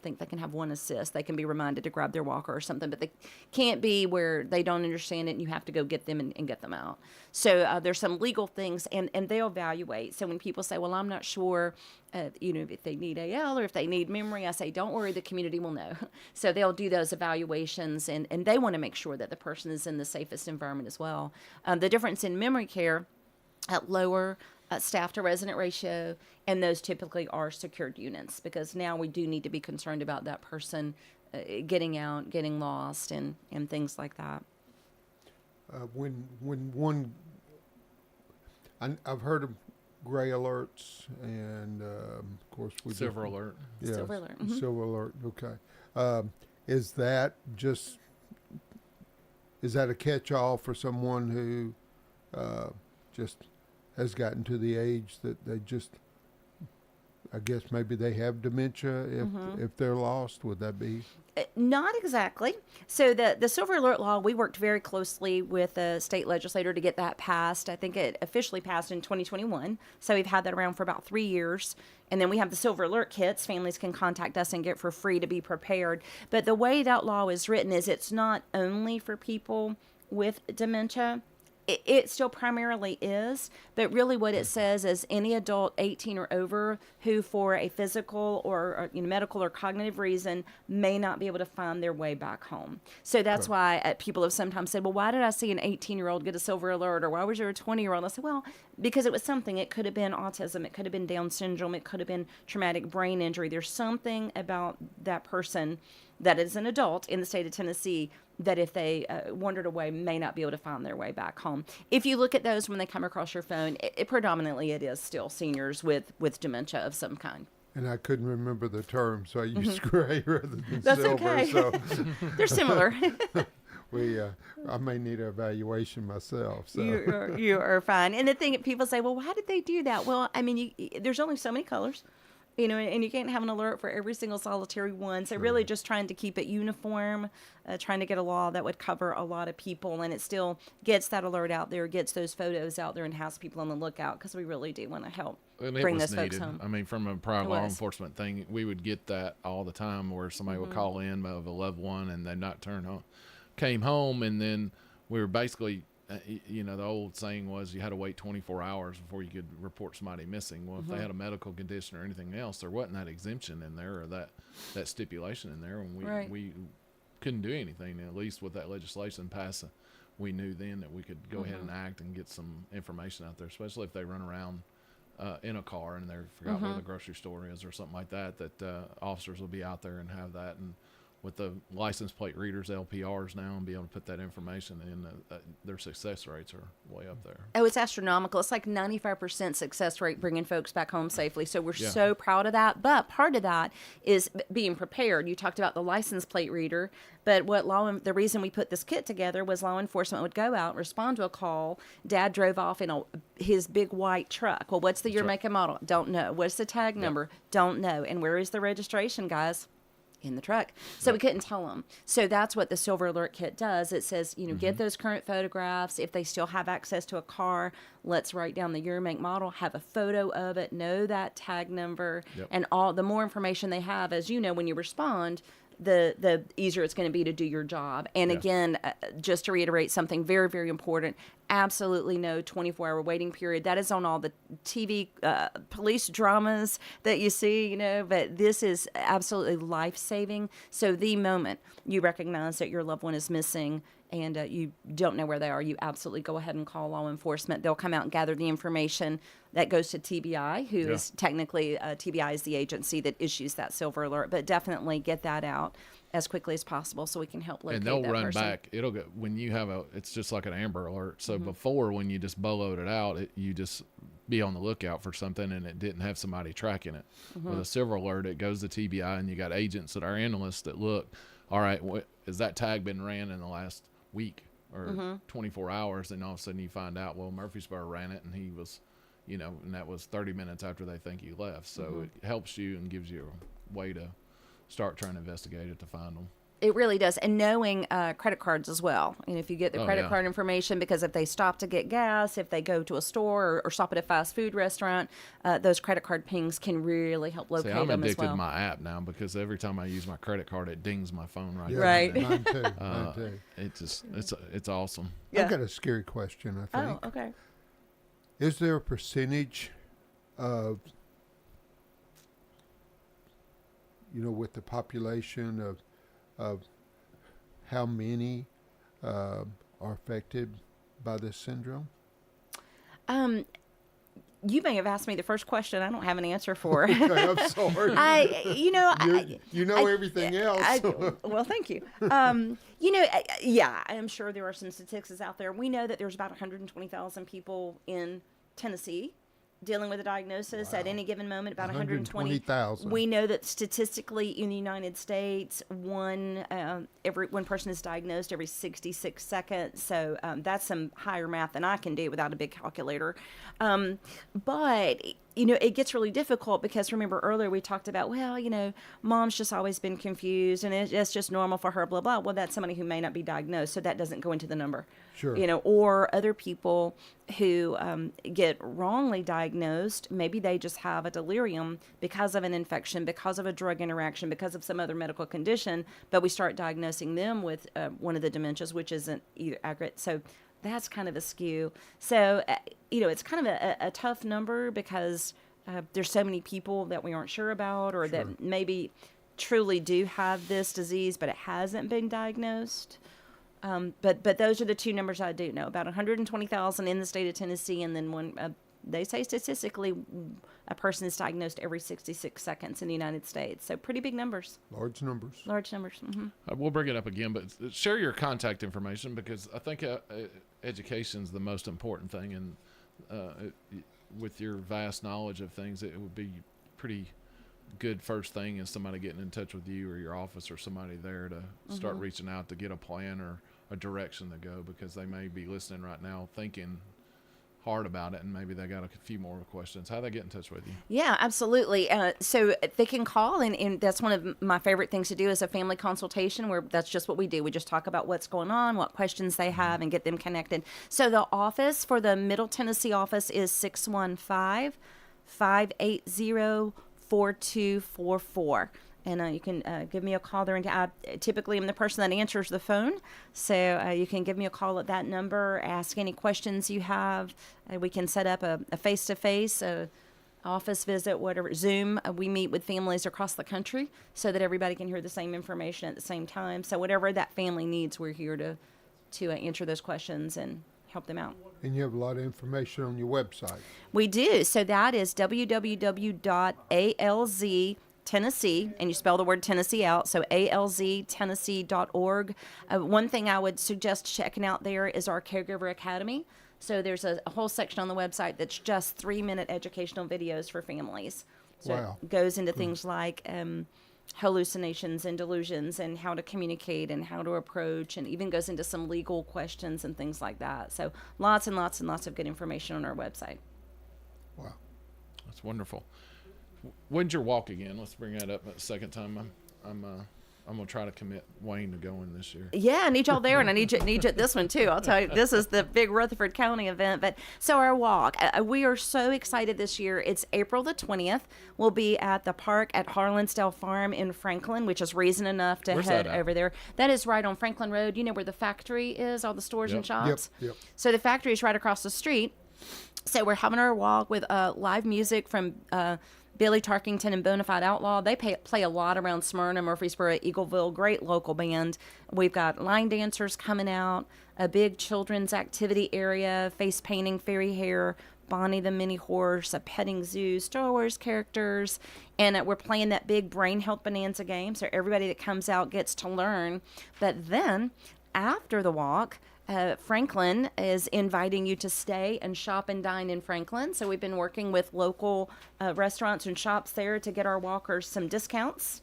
think they can have one assist. They can be reminded to grab their walker or something, but they can't be where they don't understand it and you have to go get them and get them out. So there's some legal things and they'll evaluate. So when people say, well, I'm not sure, if they need AL or if they need memory, I say, don't worry, the community will know. So they'll do those evaluations and they want to make sure that the person is in the safest environment as well. The difference in memory care at lower staff to resident ratio, and those typically are secured units because now we do need to be concerned about that person getting out, getting lost, and things like that. I've heard of gray alerts, and of course silver alert. Yeah, silver alert. Silver alert. Okay, is that a catch-all for someone who just has gotten to the age that they just, I guess maybe they have dementia if they're lost? Would that be? Not exactly. So the Silver Alert law, we worked very closely with the state legislator to get that passed. I think it officially passed in 2021. So we've had that around for about 3 years. And then we have the Silver Alert kits. Families can contact us and get for free to be prepared. But the way that law is written is it's not only for people with dementia. It still primarily is, but really what it says is any adult 18 or over who for a physical or medical or cognitive reason may not be able to find their way back home. So that's why people have sometimes said, well, why did I see an 18-year-old get a Silver Alert, or why was there a 20-year-old? I said, well, because it was something. It could have been autism. It could have been Down syndrome. It could have been traumatic brain injury. There's something about that person that is an adult in the state of Tennessee that if they wandered away may not be able to find their way back home. If you look at those when they come across your phone, predominantly it is still seniors with dementia of some kind. And I couldn't remember the term, so I used gray rather than That's silver. Okay. So They're similar. I may need an evaluation myself. So. You are fine. And the thing, people say, well, why did they do that? Well, I mean, there's only so many colors. And you can't have an alert for every single solitary one. So really just trying to keep it uniform, trying to get a law that would cover a lot of people. And it still gets that alert out there, gets those photos out there, and has people on the lookout, because we really do want to help bring those folks home. I mean, from a private law enforcement thing, we would get that all the time where somebody would call in of a loved one and they'd not turn home, came home, and then we were basically... the old saying was you had to wait 24 hours before you could report somebody missing. Well, if they had a medical condition or anything else, there wasn't that exemption in there or that stipulation in there, and we couldn't do anything. At least with that legislation passed, we knew then that we could go ahead and act and get some information out there, especially if they run around in a car and they forgot where the grocery store is or something like that, officers will be out there and have that. And with the license plate readers, LPRs now, and be able to put that information in, their success rates are way up there. Oh, it's astronomical. It's like 95% success rate bringing folks back home safely. So we're so proud of that. But part of that is being prepared. You talked about the license plate reader, but the reason we put this kit together was law enforcement would go out, respond to a call. Dad drove off in his big white truck. Well, what's the year, make, and model? Don't know. What's the tag number? Don't know. And where is the registration, guys? In the truck. So we couldn't tell them. So that's what the Silver Alert kit does. It says, get those current photographs. If they still have access to a car, let's write down the year, make, model, have a photo of it, know that tag number, and the more information they have, as you know, when you respond, the easier it's going to be to do your job. And again, just to reiterate something very, very important, absolutely no 24-hour waiting period. That is on all the TV police dramas that you see, but this is absolutely life-saving. So the moment you recognize that your loved one is missing and you don't know where they are, you absolutely go ahead and call law enforcement. They'll come out and gather the information that goes to TBI, who is technically, TBI is the agency that issues that Silver Alert, but definitely get that out as quickly as possible so we can help locate that person. And they'll run back. It'll go, when you have it's just like an Amber Alert. So before, when you just bulloed it out, you just be on the lookout for something and it didn't have somebody tracking it. With a Silver Alert, it goes to TBI and you got agents that are analysts that look, all right, has that tag been ran in the last week or 24 hours? And all of a sudden you find out, well, Murfreesboro ran it and he was, and that was 30 minutes after they think you left. So it helps you and gives you a way to start trying to investigate it to find them. It really does. And knowing credit cards as well. And if you get the credit card information, because if they stop to get gas, if they go to a store or stop at a fast food restaurant, those credit card pings can really help locate them as well. I'm addicted to my app now because every time I use my credit card, it dings my phone right there. Right. Mine too. Mine too. It's awesome. I've got a scary question, I think. Oh, okay. Is there a percentage of, with the population of how many are affected by this syndrome? You may have asked me the first question I don't have an answer for. Okay, I'm sorry. You know everything else. Well, thank you. I'm sure there are some statistics out there. We know that there's about 120,000 people in Tennessee dealing with a diagnosis at any given moment, about 120,000. We know that statistically in the United States, one person is diagnosed every 66 seconds. So that's some higher math than I can do without a big calculator. But it gets really difficult because remember earlier we talked about, well, mom's just always been confused and it's just normal for her, blah, blah. Well, that's somebody who may not be diagnosed, so that doesn't go into the number. Sure. Or other people who get wrongly diagnosed, maybe they just have a delirium because of an infection, because of a drug interaction, because of some other medical condition, but we start diagnosing them with one of the dementias, which isn't either accurate. So that's kind of a skew. So, it's kind of a tough number because there's so many people that we aren't sure about or that maybe truly do have this disease, but it hasn't been diagnosed. But those are the two numbers I do know, about 120,000 in the state of Tennessee, and then they say statistically a person is diagnosed every 66 seconds in the United States. So pretty big numbers. Large numbers. Large numbers. Mm-hmm. We'll bring it up again, but share your contact information because I think education's the most important thing, and with your vast knowledge of things, it would be pretty good first thing is somebody getting in touch with you or your office or somebody there to start reaching out to get a plan or a direction to go, because they may be listening right now thinking hard about it and maybe they got a few more questions. How do they get in touch with you? Yeah, absolutely. So they can call, and that's one of my favorite things to do is a family consultation, where that's just what we do. We just talk about what's going on, what questions they have, and get them connected. So the office for the Middle Tennessee office is 615-580-4244. And you can give me a call there. And I typically am the person that answers the phone. So you can give me a call at that number, ask any questions you have. We can set up a face-to-face, office visit, whatever, Zoom. We meet with families across the country so that everybody can hear the same information at the same time. So whatever that family needs, we're here to answer those questions and help them out. And you have a lot of information on your website. We do. So that is www.alztennessee, and you spell the word Tennessee out, so alztennessee.org. One thing I would suggest checking out there is our Caregiver Academy. So there's a whole section on the website that's just 3-minute educational videos for families. So it goes into things like hallucinations and delusions and how to communicate and how to approach, and even goes into some legal questions and things like that. So lots and lots and lots of good information on our website. Wow. That's wonderful. When's your walk again? Let's bring that up a second time. I'm gonna try to commit Wayne to going this year. Yeah, I need y'all there, and I need you at this one too. I'll tell you, this is the big Rutherford County event. But so our walk, we are so excited this year. It's April the 20th. We'll be at the park at Harlansdale Farm in Franklin, which is reason enough to head over there. That is right on Franklin Road. You know where the factory is, all the stores and shops. Yep. So the factory is right across the street. So we're having our walk with live music from Billy Tarkington and Bonafide Outlaw. They play a lot around Smyrna, Murfreesboro, Eagleville. Great local band. We've got line dancers coming out, a big children's activity area, face painting, fairy hair, Bonnie the Mini Horse, a petting zoo, Star Wars characters, and we're playing that big brain health bonanza game, so everybody that comes out gets to learn. But then after the walk, Franklin is inviting you to stay and shop and dine in Franklin. So we've been working with local restaurants and shops there to get our walkers some discounts.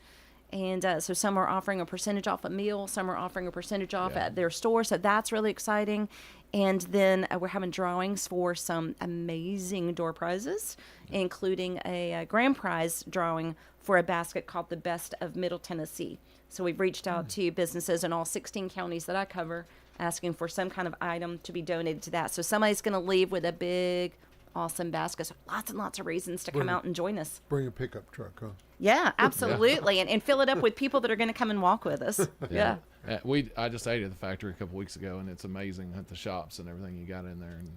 And so some are offering a percentage off a meal, some are offering a percentage off at their store. So that's really exciting. And then we're having drawings for some amazing door prizes, including a grand prize drawing for a basket called the Best of Middle Tennessee. So we've reached out to businesses in all 16 counties that I cover, asking for some kind of item to be donated to that. So somebody's going to leave with a big, awesome basket. So lots and lots of reasons to come out and join us. Bring a pickup truck, huh? Yeah, absolutely. And fill it up with people that are going to come and walk with us. Yeah. I just ate at the factory a couple weeks ago, and it's amazing at the shops and everything you got in there. And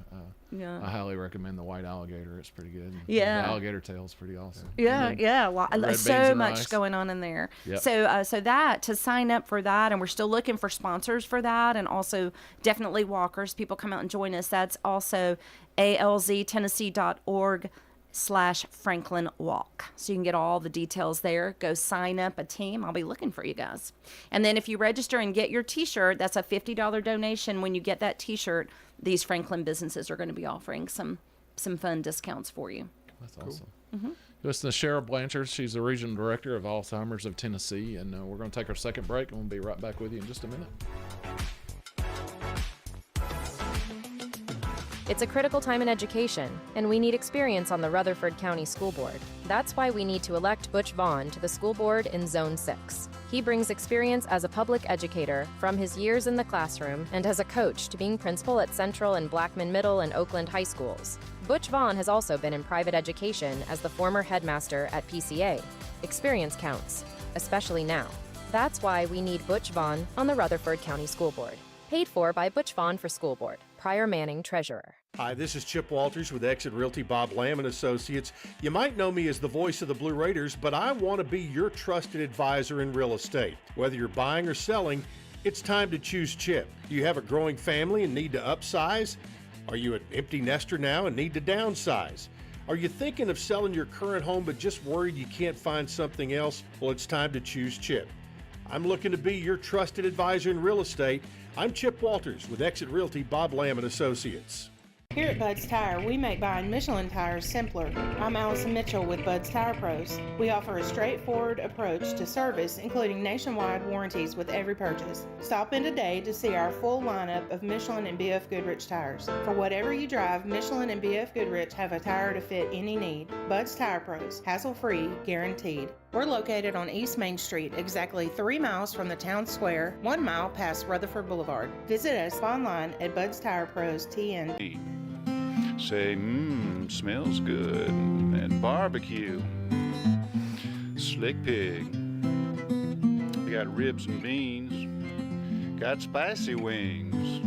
I highly recommend the white alligator. It's pretty good. Yeah. The alligator tail's pretty awesome. Yeah. So much going on in there. Yep. So that, to sign up for that, and we're still looking for sponsors for that, and also definitely walkers. People come out and join us. That's also alztennessee.org/Franklin Walk. So you can get all the details there. Go sign up a team. I'll be looking for you guys. And then if you register and get your t-shirt, that's a $50 donation. When you get that t-shirt, these Franklin businesses are going to be offering some some fun discounts for you. That's awesome. Mm-hmm. Listen to Cheryl Blanchard. She's the Regional Director of Alzheimer's of Tennessee, and we're going to take our second break, and we'll be right back with you in just a minute. It's a critical time in education, and we need experience on the Rutherford County School Board. That's why we need to elect Butch Vaughn to the school board in Zone 6. He brings experience as a public educator from his years in the classroom and as a coach to being principal at Central and Blackman Middle and Oakland High Schools. Butch Vaughn has also been in private education as the former headmaster at PCA. Experience counts, especially now. That's why we need Butch Vaughn on the Rutherford County School Board. Paid for by Butch Vaughn for School Board. Pryor Manning, Treasurer. Hi, this is Chip Walters with Exit Realty Bob Lamb and Associates. You might know me as the voice of the Blue Raiders, but I want to be your trusted advisor in real estate. Whether you're buying or selling, it's time to choose Chip. Do you have a growing family and need to upsize? Are you an empty nester now and need to downsize? Are you thinking of selling your current home but just worried you can't find something else? Well, it's time to choose Chip. I'm looking to be your trusted advisor in real estate. I'm Chip Walters with Exit Realty Bob Lamb and Associates. Here at Bud's Tire, we make buying Michelin tires simpler. I'm Allison Mitchell with Bud's Tire Pros. We offer a straightforward approach to service, including nationwide warranties with every purchase. Stop in today to see our full lineup of Michelin and BF Goodrich tires. For whatever you drive, Michelin and BF Goodrich have a tire to fit any need. Bud's Tire Pros, hassle-free, guaranteed. We're located on East Main Street, exactly 3 miles from the town square, 1 mile past Rutherford Boulevard. Visit us online at Bud's Tire Pros TN. Say, smells good, and barbecue. Slick pig. We got ribs and beans. Got spicy wings.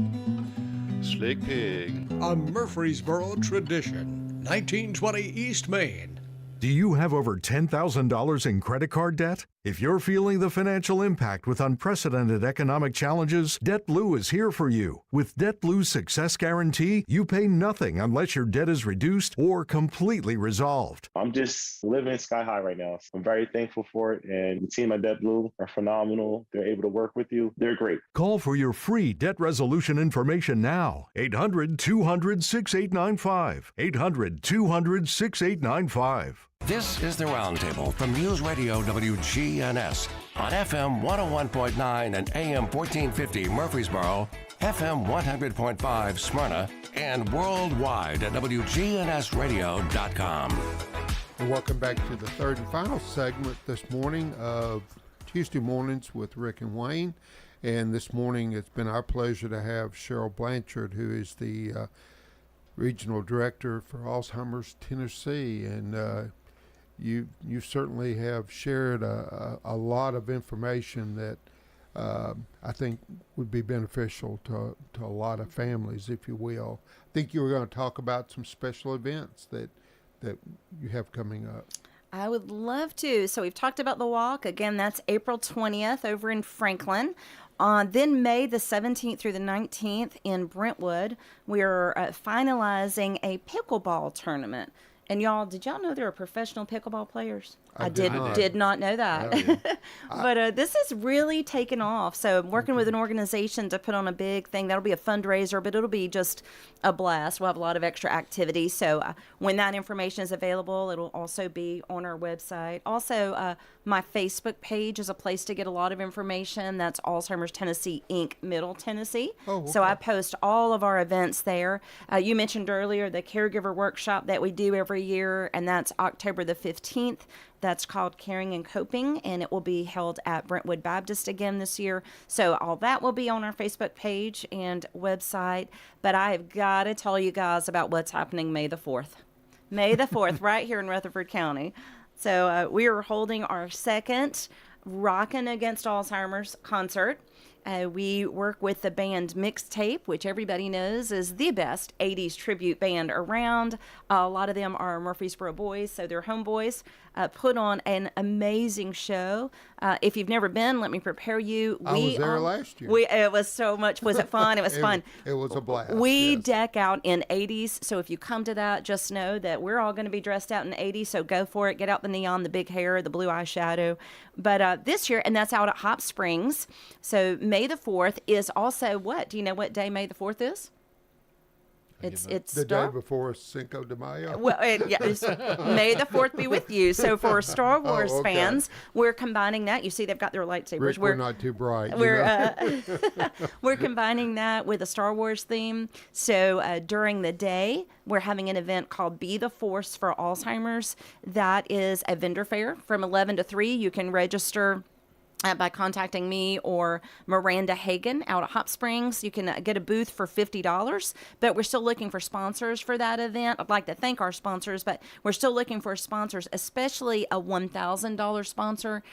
Slick pig. A Murfreesboro tradition. 1920 East Main. Do you have over $10,000 in credit card debt? If you're feeling the financial impact with unprecedented economic challenges, DebtBlue is here for you. With DebtBlue's Success Guarantee, you pay nothing unless your debt is reduced or completely resolved. I'm just living sky high right now. I'm very thankful for it, and the team at DebtBlue are phenomenal. They're able to work with you. They're great. Call for your free debt resolution information now. 800-200-6895. 800-200-6895. This is the Roundtable from News Radio WGNS on FM 101.9 and AM 1450 Murfreesboro, FM 100.5 Smyrna, and worldwide at WGNSradio.com. And welcome back to the third and final segment this morning of Tuesday Mornings with Rick and Wayne. And this morning it's been our pleasure to have Cheryl Blanchard, who is the Regional Director for Alzheimer's Tennessee. And you certainly have shared a lot of information that I think would be beneficial to a lot of families, if you will. I think you were going to talk about some special events that you have coming up. I would love to. So we've talked about the walk. Again, that's April 20th over in Franklin. Then May the 17th through the 19th in Brentwood, we are finalizing a pickleball tournament. And y'all, did y'all know there are professional pickleball players? I did not know that. Oh, yeah. But this is really taken off. So I'm working with an organization to put on a big thing. That'll be a fundraiser, but it'll be just a blast. We'll have a lot of extra activities. So when that information is available, it'll also be on our website. Also, my Facebook page is a place to get a lot of information. That's Alzheimer's Tennessee, Inc., Middle Tennessee. Oh, okay. So I post all of our events there. You mentioned earlier the caregiver workshop that we do every year, and that's October the 15th. That's called Caring and Coping, and it will be held at Brentwood Baptist again this year. So all that will be on our Facebook page and website. But I've got to tell you guys about what's happening May the 4th. May the 4th, right here in Rutherford County. So we are holding our second Rockin' Against Alzheimer's concert. We work with the band Mixtape, which everybody knows is the best 80s tribute band around. A lot of them are Murfreesboro boys, so they're homeboys. Put on an amazing show. If you've never been, let me prepare you. I was there last year. It was so much. Was it fun? It was fun. It was a blast. We deck out in 80s, so if you come to that, just know that we're all going to be dressed out in 80s, so go for it. Get out the neon, the big hair, the blue eyeshadow. But this year, and that's out at Hop Springs. So May the 4th is also what? Do you know what day May the 4th is? It's the Star. day before Cinco de Mayo. Well, it's May the 4th be with you. So for Star Wars fans, we're combining that. You see, they've got their lightsabers. Rick, we're not too bright. We're combining that with a Star Wars theme. So during the day, we're having an event called Be the Force for Alzheimer's. That is a vendor fair from 11 to 3. You can register by contacting me or Miranda Hagan out at Hop Springs. You can get a booth for $50, but we're still looking for sponsors for that event. I'd like to thank our sponsors, but we're still looking for sponsors, especially a $1,000 sponsor.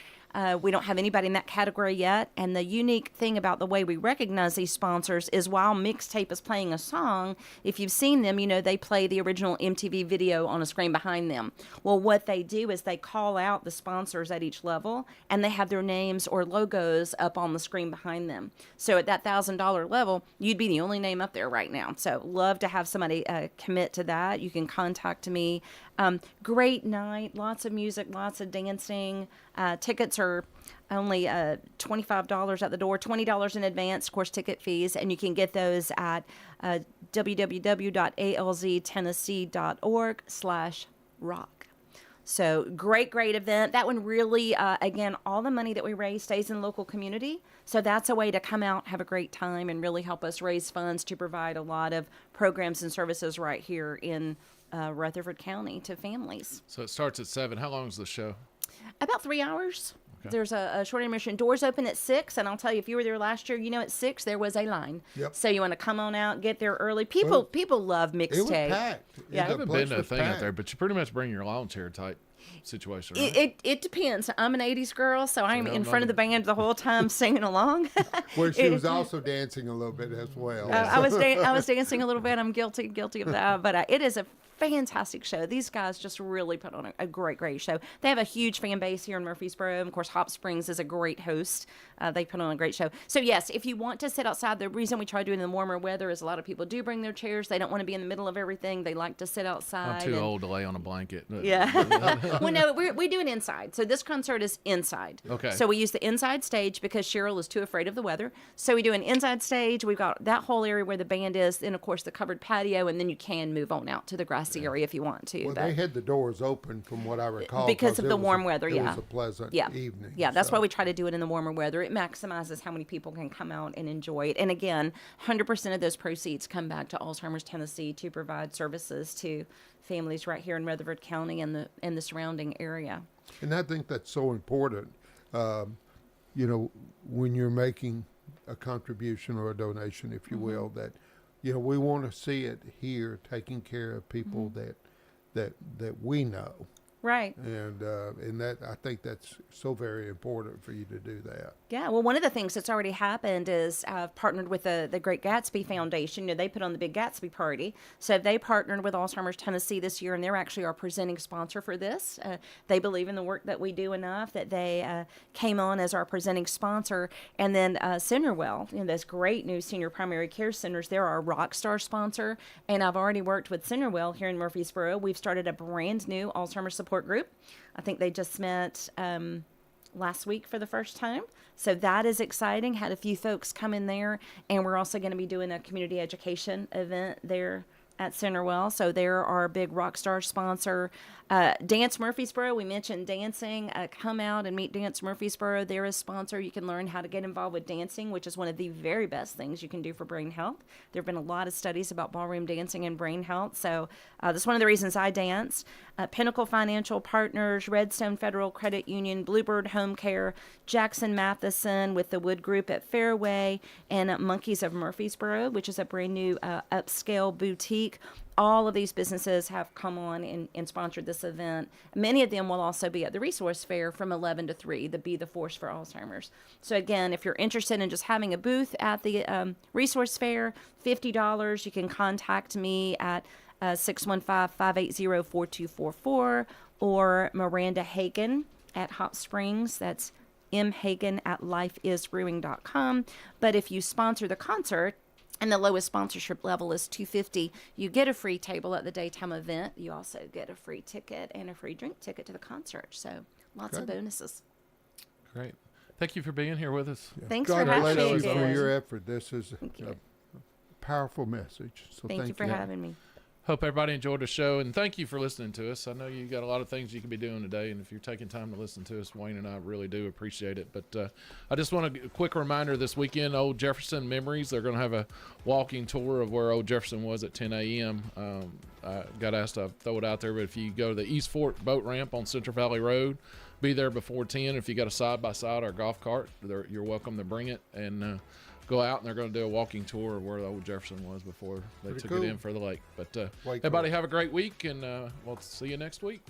We don't have anybody in that category yet. And the unique thing about the way we recognize these sponsors is while Mixtape is playing a song, if you've seen them, you know, they play the original MTV video on a screen behind them. Well, what they do is they call out the sponsors at each level, and they have their names or logos up on the screen behind them. So at that $1,000 level, you'd be the only name up there right now. So love to have somebody commit to that. You can contact me. Great night, lots of music, lots of dancing. Tickets are only $25 at the door, $20 in advance, of course, ticket fees, and you can get those at www.alztennessee.org/rock. So great event. That one really, again, all the money that we raise stays in the local community. So that's a way to come out, have a great time, and really help us raise funds to provide a lot of programs and services right here in Rutherford County to families. So it starts at 7. How long is the show? About 3 hours. Okay. There's a short intermission. Doors open at 6, and I'll tell you, if you were there last year, you know at 6 there was a line. Yep. So you want to come on out, get there early. People love Mixtape. It was packed. Yeah. I haven't been to a thing out there, but you pretty much bring your lawn chair type situation, right? It depends. I'm an 80s girl, so I'm in front of the band the whole time singing along. Well, she was also dancing a little bit as well. I was dancing a little bit. I'm guilty of that. But it is a fantastic show. These guys just really put on a great show. They have a huge fan base here in Murfreesboro. And of course, Hop Springs is a great host. They put on a great show. So yes, if you want to sit outside, the reason we try to do it in the warmer weather is a lot of people do bring their chairs. They don't want to be in the middle of everything. They like to sit outside. I'm too old to lay on a blanket. Yeah. Well, no, we do it inside. So this concert is inside. Okay. So we use the inside stage because Cheryl is too afraid of the weather. So we do an inside stage. We've got that whole area where the band is, then of course the covered patio, and then you can move on out to the grassy area if you want to. Well, they had the doors open from what I recall. Because of the warm weather, It was a pleasant evening. Yeah, that's why we try to do it in the warmer weather. It maximizes how many people can come out and enjoy it. And again, 100% of those proceeds come back to Alzheimer's Tennessee to provide services to families right here in Rutherford County and the surrounding area. And I think that's so important. You know, when you're making a contribution or a donation, if you will, that, you know, we want to see it here taking care of people that we know. Right. And that, I think that's so very important for you to do that. Yeah, well, one of the things that's already happened is I've partnered with the Great Gatsby Foundation. You know, they put on the Big Gatsby party. So they partnered with Alzheimer's Tennessee this year, and they're actually our presenting sponsor for this. They believe in the work that we do enough that they came on as our presenting sponsor. And then Centerwell, you know, those great new senior primary care centers, they're our rock star sponsor. And I've already worked with Centerwell here in Murfreesboro. We've started a brand new Alzheimer's support group. I think they just met last week for the first time. So that is exciting. Had a few folks come in there, and we're also going to be doing a community education event there at Centerwell. So they're our big rock star sponsor. Dance Murfreesboro, we mentioned dancing. Come out and meet Dance Murfreesboro. They're a sponsor. You can learn how to get involved with dancing, which is one of the very best things you can do for brain health. There have been a lot of studies about ballroom dancing and brain health. So that's one of the reasons I dance. Pinnacle Financial Partners, Redstone Federal Credit Union, Bluebird Home Care, Jackson Matheson with the Wood Group at Fairway, and Monkeys of Murfreesboro, which is a brand new upscale boutique. All of these businesses have come on and sponsored this event. Many of them will also be at the resource fair from 11 to 3, the Be the Force for Alzheimer's. So again, if you're interested in just having a booth at the resource fair, $50. You can contact me at 615-580-4244 or Miranda Hagan at Hop Springs. That's mhagan@lifeisbrewing.com. But if you sponsor the concert, and the lowest sponsorship level is $250. You get a free table at the daytime event. You also get a free ticket and a free drink ticket to the concert. So lots of bonuses. Great. Thank you for being here with us. Yeah. Thanks for having me. God bless you for your effort. This is a powerful message. So Thank you for having me. Hope everybody enjoyed the show, and thank you for listening to us. I know you got a lot of things you can be doing today, and if you're taking time to listen to us, Wayne and I really do appreciate it. But I just want a quick reminder this weekend, Old Jefferson Memories. They're going to have a walking tour of where Old Jefferson was at 10 a.m. I got asked to throw it out there, but if you go to the East Fork boat ramp on Central Valley Road, be there before 10. If you got a side-by-side or a golf cart, you're welcome to bring it, and go out, and they're going to do a walking tour of where the Old Jefferson was before they took it in for the lake. But everybody have a great week, and we'll see you next week.